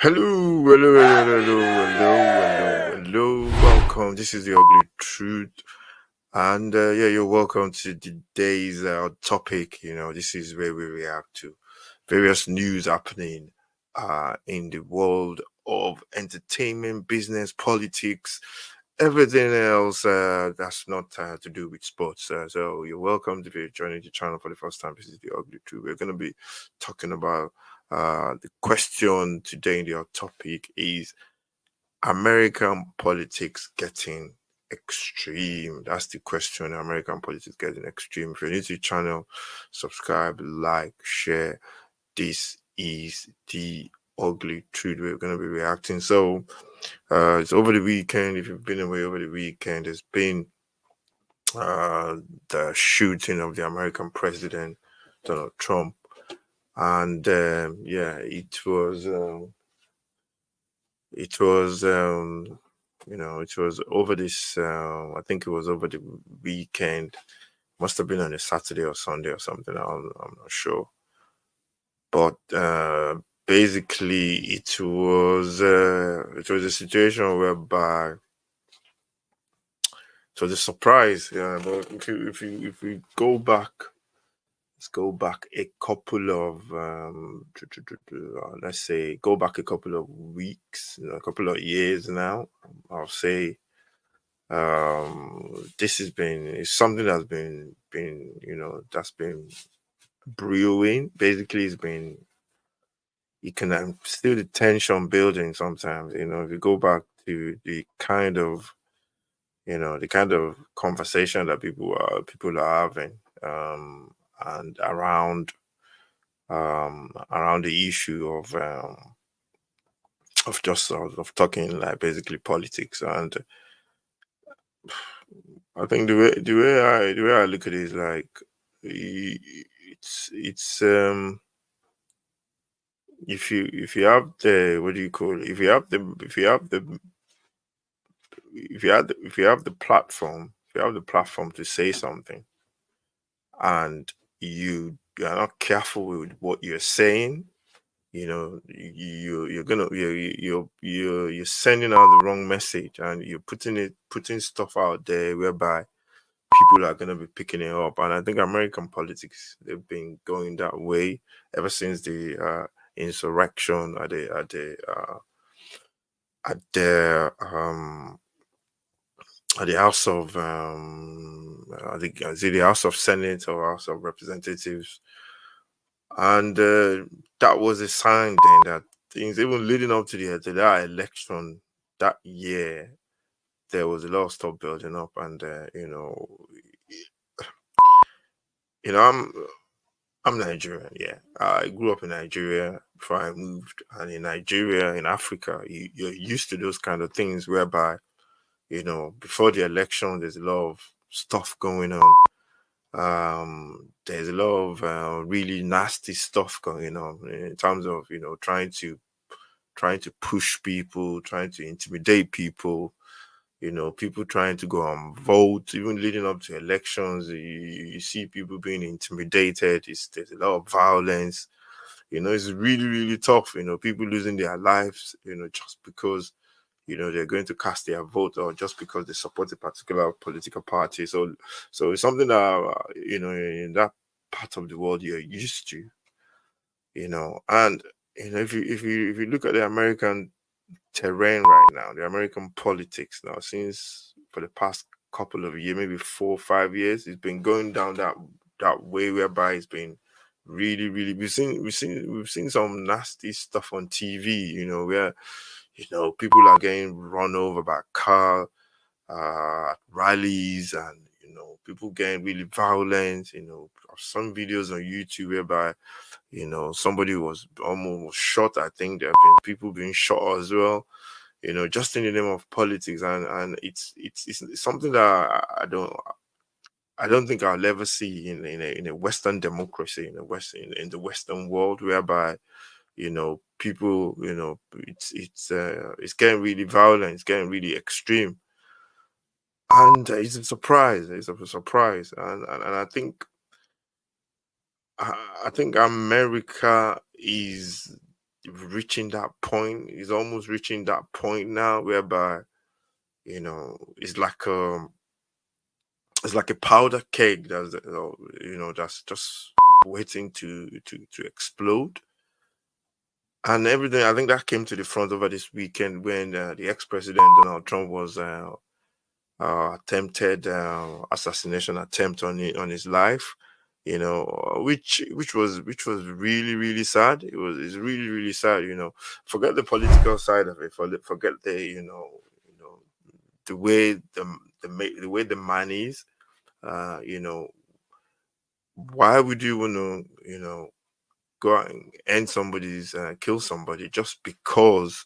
Hello. Welcome. This is the Ugly Truth, and yeah, you're welcome to today's topic. This is where we react to various news happening in the world of entertainment, business, politics, everything else that's not to do with sports. So you're welcome if you're joining the channel for the first time. This is the Ugly Truth. We're going to be talking about the question today in the topic is American politics getting extreme? That's the question. American politics getting extreme. If you're new to the channel, subscribe, like, share. This is the ugly truth. We're going to be reacting. So, it's over the weekend. If you've been away over the weekend, there's been the shooting of the American president, Donald Trump. And yeah, it was over this I think it was over the weekend. Must have been on a Saturday or Sunday or something. I'm not sure. But basically it was a situation whereby it was a surprise. Yeah, but if we go back, let's go back a couple of let's say go back a couple of weeks, a couple of years now. I'll say this has been it's something that's been that's been brewing. Basically, it's been you can still the tension building sometimes. If you go back to the kind of conversation that people are having, and around the issue of just of talking like basically politics. And I think the way I look at it is like it's if you have the what do you call it? If you have the platform to say something, and you are not careful with what you're saying, you're sending out the wrong message, and you're putting stuff out there whereby people are going to be picking it up. And I think American politics, they've been going that way ever since the insurrection at the House of I think is it the House of Senate or House of Representatives. And that was a sign then that things, even leading up to that election that year, there was a lot of stuff building up. And I'm Nigerian. Yeah, I grew up in Nigeria before I moved, and in Nigeria, in Africa, you're used to those kind of things whereby before the election, there's a lot of stuff going on. There's a lot of really nasty stuff going on in terms of trying to push people, trying to intimidate people. People trying to go and vote, even leading up to elections. You see people being intimidated. There's a lot of violence. It's really, really tough. People losing their lives, just because, they're going to cast their vote, or just because they support a particular political party. So it's something that, in that part of the world you're used to, and, if you look at the American terrain right now, the American politics now, since for the past couple of years, maybe 4 or 5 years, it's been going down that way whereby it's been really, really we've seen some nasty stuff on TV, where people are getting run over by car rallies, and people getting really violent. Some videos on YouTube whereby somebody was almost shot. I think there have been people being shot as well, just in the name of politics. And it's something that I don't think I'll ever see in a Western democracy, in the Western world, whereby people, it's getting really violent, it's getting really extreme. And it's a surprise. It's a surprise. And I think America is reaching that point. It's almost reaching that point now whereby it's like a powder keg that's that's just waiting to explode. And everything, I think that came to the front over this weekend when the ex-president Donald Trump was attempted assassination attempt on his life. Which was really really sad. It's really really sad. Forget the political side of it. Forget the the way the way the man is. Uh, you know, why would you want to go out and end somebody's kill somebody just because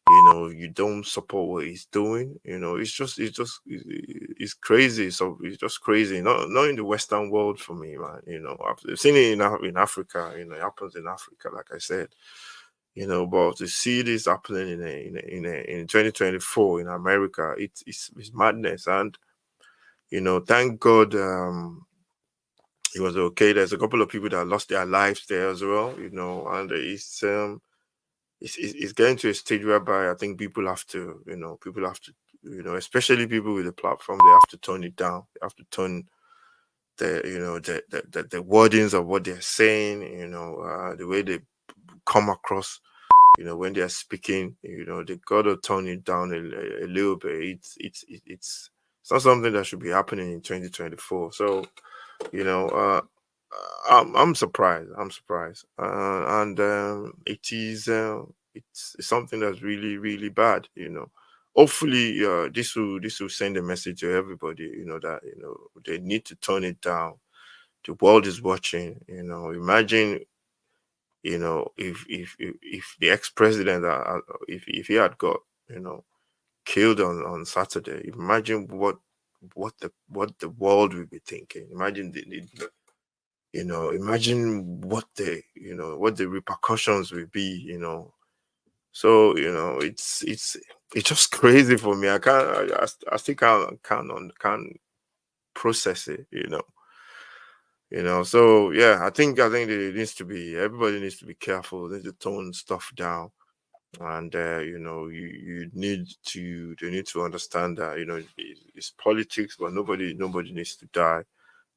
you don't support what he's doing? It's crazy. So it's just crazy. Not in the Western world for me, man. I've seen it in Africa. It happens in Africa, like I said. But to see this happening in 2024 in America, it's madness. And thank God, it was okay. There's a couple of people that lost their lives there as well. And it's getting to a stage whereby I think people have to, especially people with a platform, they have to tone it down. They have to tone the wordings of what they're saying, the way they come across, when they're speaking, they gotta tone it down a little bit. It's not something that should be happening in 2024. So, you know, uh, I'm surprised. I'm surprised, and it's something that's really really bad. Hopefully, this will send a message to everybody. That they need to tone it down. The world is watching. Imagine if the ex president, if he had got you know killed on Saturday. Imagine what the world would be thinking. Imagine imagine what the repercussions will be. So it's just crazy for me. I still can't process it. So yeah, I think it needs to be everybody needs to be careful. They need to tone stuff down. And you need to they need to understand that it's politics, but nobody needs to die.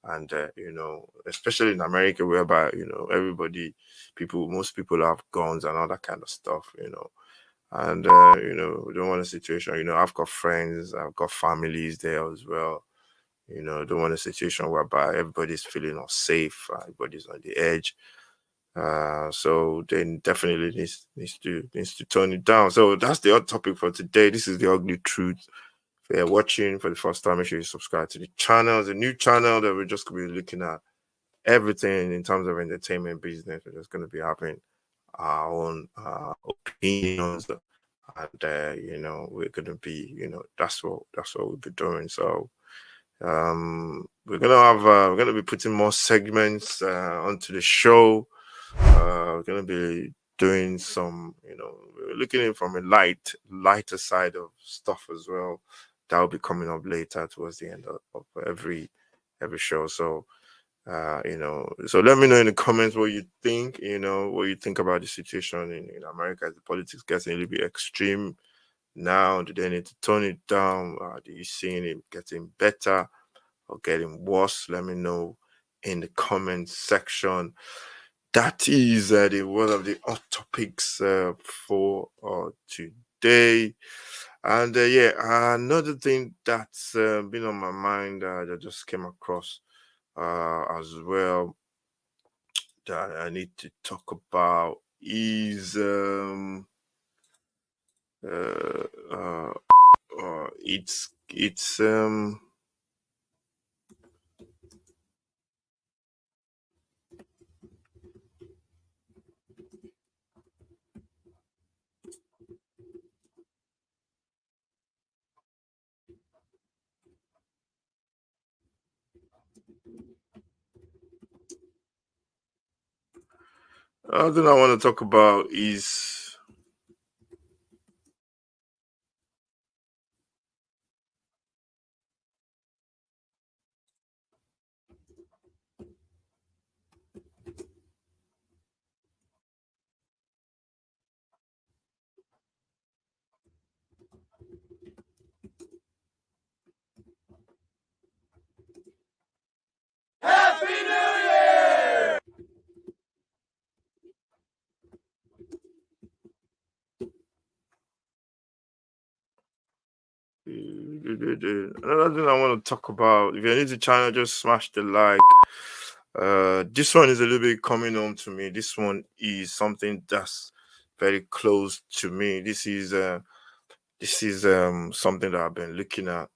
And especially in America, whereby everybody people most people have guns and all that kind of stuff. And we don't want a situation. I've got friends, I've got families there as well. Don't want a situation whereby everybody's feeling unsafe, everybody's on the edge. So then definitely needs to tone it down. So that's the hot topic for today. This is the ugly truth. If you're watching for the first time, make sure you subscribe to the channel. It's a new channel that we're just gonna be looking at everything in terms of entertainment business. We're just gonna be having our own opinions, and we're gonna be that's what we'll be doing. So we're gonna be putting more segments onto the show. We're gonna be doing some, we're looking at it from a lighter side of stuff as well. That will be coming up later towards the end of every show. So so let me know in the comments what you think. What you think about the situation in America as the politics gets a little bit extreme now. Do they need to tone it down? Do you see it getting better or getting worse? Let me know in the comment section. That is the one of the hot topics for today. And yeah, another thing that's been on my mind that I just came across as well that I need to talk about is uh, uh, it's other thing I want to talk about is another thing I want to talk about. If you're new to China, just smash the like. This one is a little bit coming home to me. This one is something that's very close to me. This is something that I've been looking at.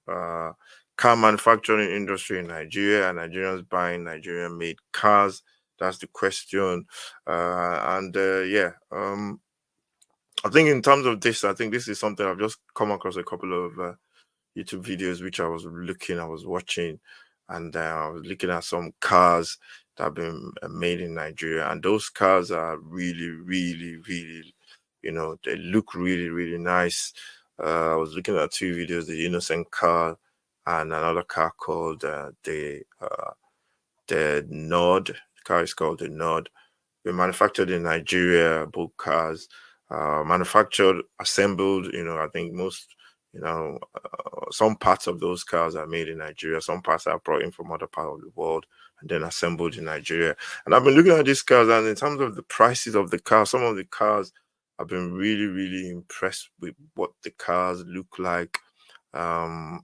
Car manufacturing industry in Nigeria, and Nigerians buying Nigerian made cars. That's the question. And yeah, I think in terms of this, I think this is something I've just come across a couple of YouTube videos which I was watching, and I was looking at some cars that have been made in Nigeria, and those cars are really, really, really, they look really, really nice. I was looking at two videos: the Innocent car and another car called the Nord. The car is called the Nord. They're manufactured in Nigeria, both cars, manufactured, assembled. I think most, some parts of those cars are made in Nigeria. Some parts are brought in from other parts of the world and then assembled in Nigeria. And I've been looking at these cars, and in terms of the prices of the cars, some of the cars, I've been really, really impressed with what the cars look like. Um,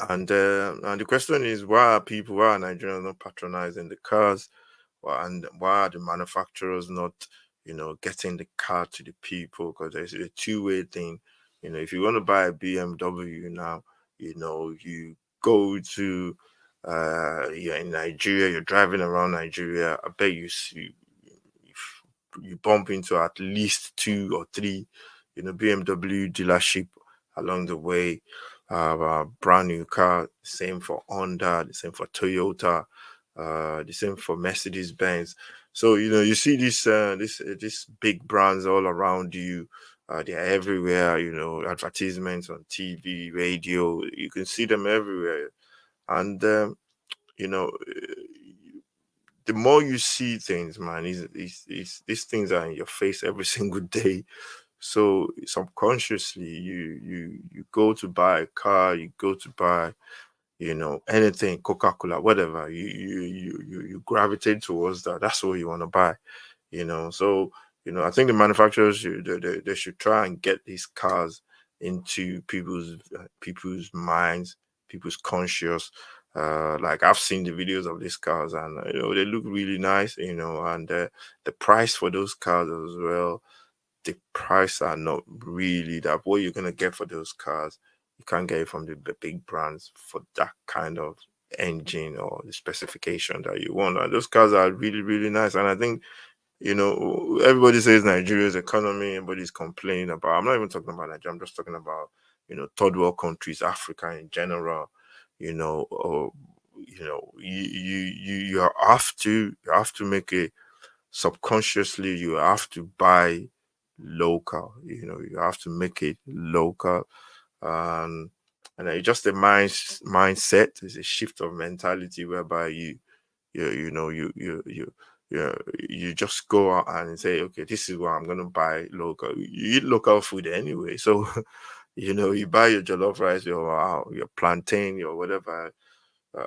and the question is, why are Nigerians not patronizing the cars? And why are the manufacturers not, getting the car to the people? Because there's a two-way thing. If you want to buy a BMW now, you go to, you're in Nigeria, you're driving around Nigeria. I bet if you bump into at least two or three, BMW dealership along the way. Brand new car, same for Honda, the same for Toyota, the same for Mercedes Benz. So you see these big brands all around you. They're everywhere. Advertisements on TV, radio. You can see them everywhere, and you know. The more you see things, man, these things are in your face every single day. So subconsciously, you go to buy a car, you go to buy, anything, Coca-Cola, whatever. You gravitate towards that. That's what you want to buy. So I think the manufacturers they should try and get these cars into people's minds, people's conscious. Like I've seen the videos of these cars, and they look really nice, and the price for those cars as well, the price are not really that what you're gonna get for those cars. You can't get it from the big brands for that kind of engine or the specification that you want. And those cars are really, really nice. And I think, everybody says Nigeria's economy, everybody's complaining about. I'm not even talking about Nigeria, I'm just talking about, third world countries, Africa in general, or you have to make a subconsciously you have to buy local. You have to make it local. um and it's just a mindset. It's a shift of mentality whereby you you know you just go out and say, okay, this is what I'm gonna buy local. You eat local food anyway, so you buy your jollof rice, your plantain, your whatever,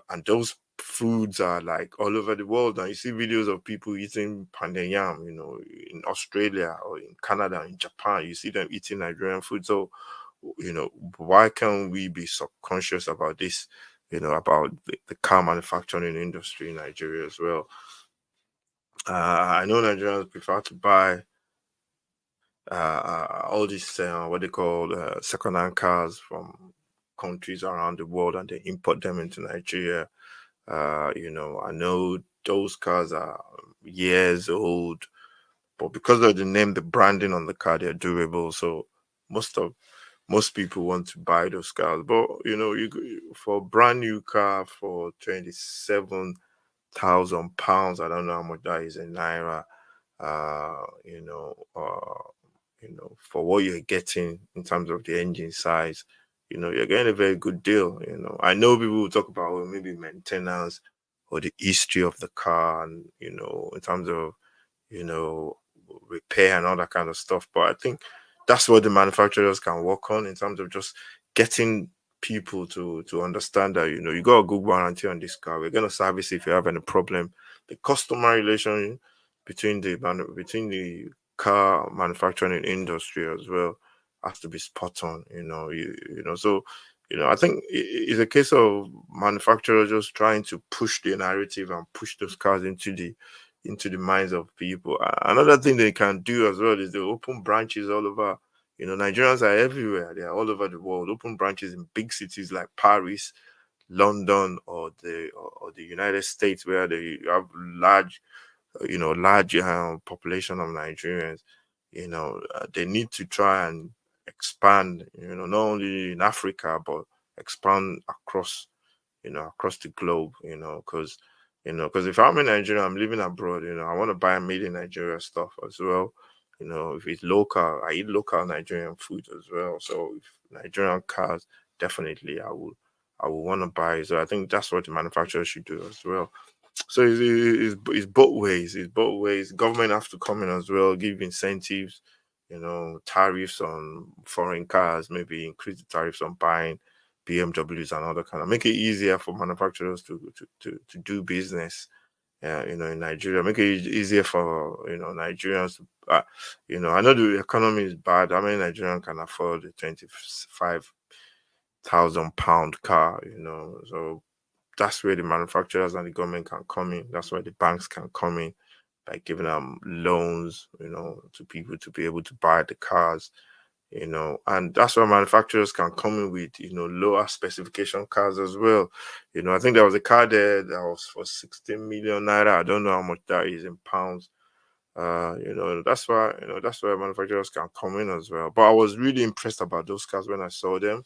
and those foods are like all over the world. And you see videos of people eating pounded yam, in Australia or in Canada, in Japan. You see them eating Nigerian food. So, why can't we be subconscious about this? About the car manufacturing industry in Nigeria as well. I know Nigerians prefer to buy all these what they call second-hand cars from countries around the world, and they import them into Nigeria. I know those cars are years old, but because of the name, the branding on the car, they're durable. So most of most people want to buy those cars. But for a brand new car for 27,000 pounds, I don't know how much that is in naira. Uh, you know, uh, for what you're getting in terms of the engine size, you're getting a very good deal. I know people will talk about, well, maybe maintenance or the history of the car, and in terms of you know repair and all that kind of stuff. But I think that's what the manufacturers can work on in terms of just getting people to understand that you got a good warranty on this car. We're gonna service if you have any problem. The customer relation between the car manufacturing industry as well has to be spot on. So I think it's a case of manufacturers just trying to push the narrative and push those cars into the minds of people. Another thing they can do as well is they open branches all over. Nigerians are everywhere. They are all over the world. Open branches in big cities like Paris, London, or the United States, where they have large population of Nigerians. They need to try and expand. Not only in Africa but expand across the globe. Because if I'm in Nigeria, I'm living abroad. I want to buy made in Nigeria stuff as well. If it's local, I eat local Nigerian food as well. So if Nigerian cars, definitely I will want to buy. So I think that's what the manufacturers should do as well. So it's both ways. It's both ways. Government have to come in as well, give incentives, tariffs on foreign cars, maybe increase the tariffs on buying BMWs and other kind of make it easier for manufacturers to do business. In Nigeria, make it easier for Nigerians. I know the economy is bad. How many Nigerians can afford a 25,000 pound car? So that's where the manufacturers and the government can come in. That's where the banks can come in by giving them loans, to people to be able to buy the cars, and that's where manufacturers can come in with, lower specification cars as well. I think there was a car there that was for 16 million naira. I don't know how much that is in pounds. That's where manufacturers can come in as well. But I was really impressed about those cars when I saw them.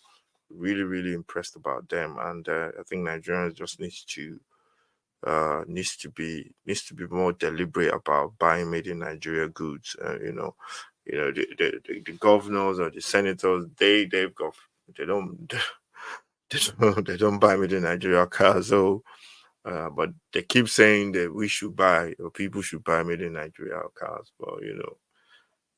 Really, really impressed about them, and I think Nigerians just needs to be more deliberate about buying made in Nigeria goods. The governors or the senators, they've got they don't they don't buy made in Nigeria cars. So, but they keep saying that we should buy or people should buy made in Nigeria cars. But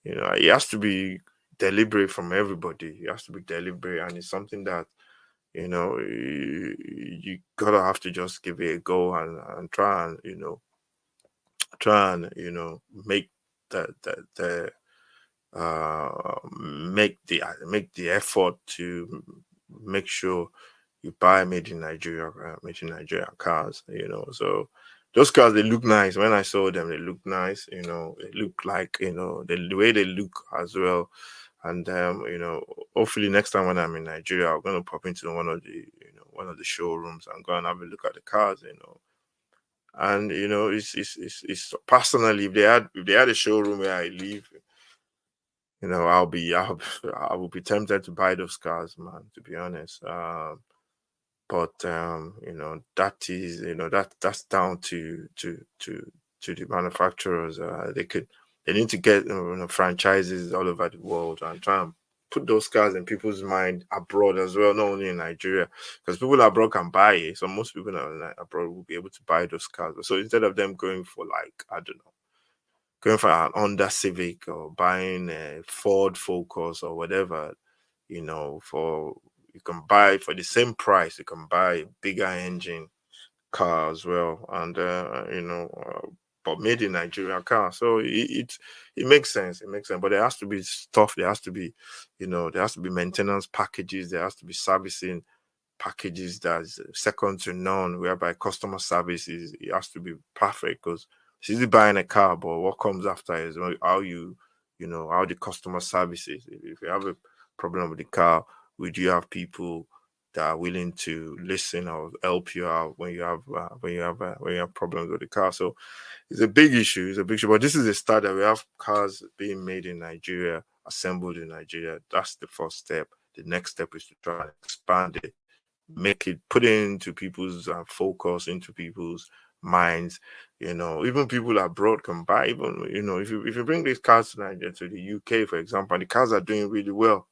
it has to be deliberate from everybody. It has to be deliberate, and it's something that you gotta have to just give it a go and try and make the make the effort to make sure you buy made in Nigeria cars. So those cars, they look nice. When I saw them, they look nice. They look like the way they look as well. And hopefully next time when I'm in Nigeria, I'm gonna pop into one of the showrooms and go and have a look at the cars. And it's personally, if they had a showroom where I live, I will be tempted to buy those cars, man. To be honest, but that's down to the manufacturers. They need to get franchises all over the world and try and put those cars in people's mind abroad as well, not only in Nigeria, because people abroad can buy it. So most people abroad will be able to buy those cars. So instead of them going for, like, I don't know, going for an Honda Civic or buying a Ford Focus or whatever, for you can buy for the same price, you can buy a bigger engine car as well, and but made in Nigeria car. So it makes sense. It makes sense, but there has to be stuff. There has to be, there has to be maintenance packages. There has to be servicing packages that's second to none, whereby customer service it has to be perfect, because it's easy buying a car, but what comes after is how the customer service is. If you have a problem with the car, would you have people that are willing to listen or help you out when you have problems with the car? So it's a big issue. It's a big issue. But this is a start that we have cars being made in Nigeria, assembled in Nigeria. That's the first step. The next step is to try and expand it, make it, put it into people's focus, into people's minds. Even people abroad can buy. Even if you bring these cars to Nigeria, to the UK, for example, and the cars are doing really well,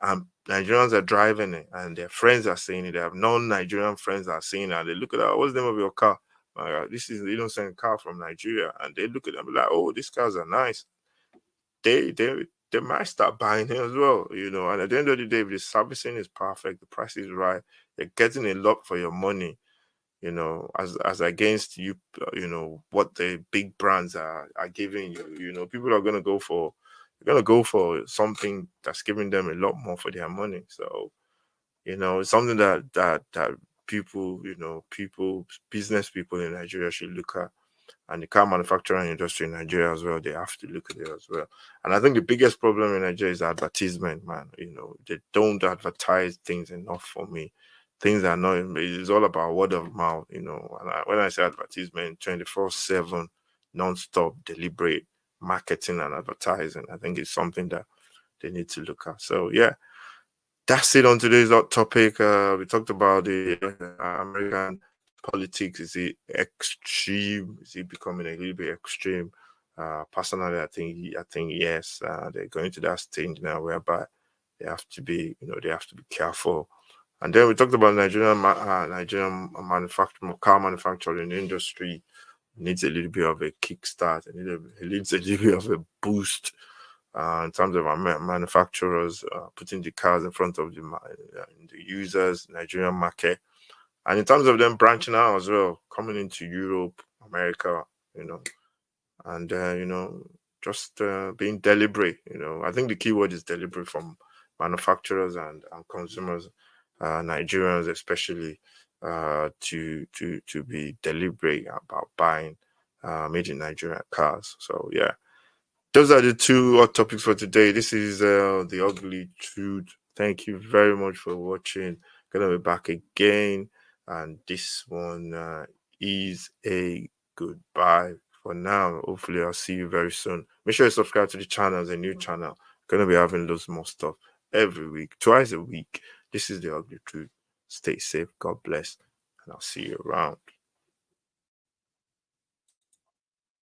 and Nigerians are driving it, and their friends are seeing it. They have non-Nigerian friends that are seeing it, and they look at that. What's the name of your car? My God, this is you don't send a car from Nigeria, and they look at them like, oh, these cars are nice. They might start buying it as well. And at the end of the day, if the servicing is perfect, the price is right, you're getting a lot for your money. As against what the big brands are giving you. People are gonna go for something that's giving them a lot more for their money. So It's something that people, business people in Nigeria should look at, and the car manufacturing industry in Nigeria as well. They have to look at it as well. And I think the biggest problem in Nigeria is advertisement, man. They don't advertise things enough for me. Things are not. It's all about word of mouth. And when I say advertisement, 24/7, non-stop, deliberate marketing and advertising. I think it's something that they need to look at. So yeah, that's it on today's hot topic. We talked about the American politics. Is it extreme? Is it becoming a little bit extreme? Personally, I think yes. They're going to that stage now whereby they have to be, they have to be careful. And then we talked about Nigerian manufacturing, car manufacturing industry needs a little bit of a kickstart. It needs a little bit of a boost in terms of our manufacturers putting the cars in front of the users, Nigerian market, and in terms of them branching out as well, coming into Europe, America, you know, and just being deliberate. I think the key word is deliberate from manufacturers and consumers, Nigerians especially, to be deliberate about buying made in Nigeria cars. So yeah, those are the two hot topics for today. This is the ugly truth. Thank you very much for watching. Gonna be back again, and this one is a goodbye for now. Hopefully, I'll see you very soon. Make sure you subscribe to the channel. It's a new channel. Gonna be having loads more stuff every week, twice a week. This is the ugly truth. Stay safe. God bless, and I'll see you around.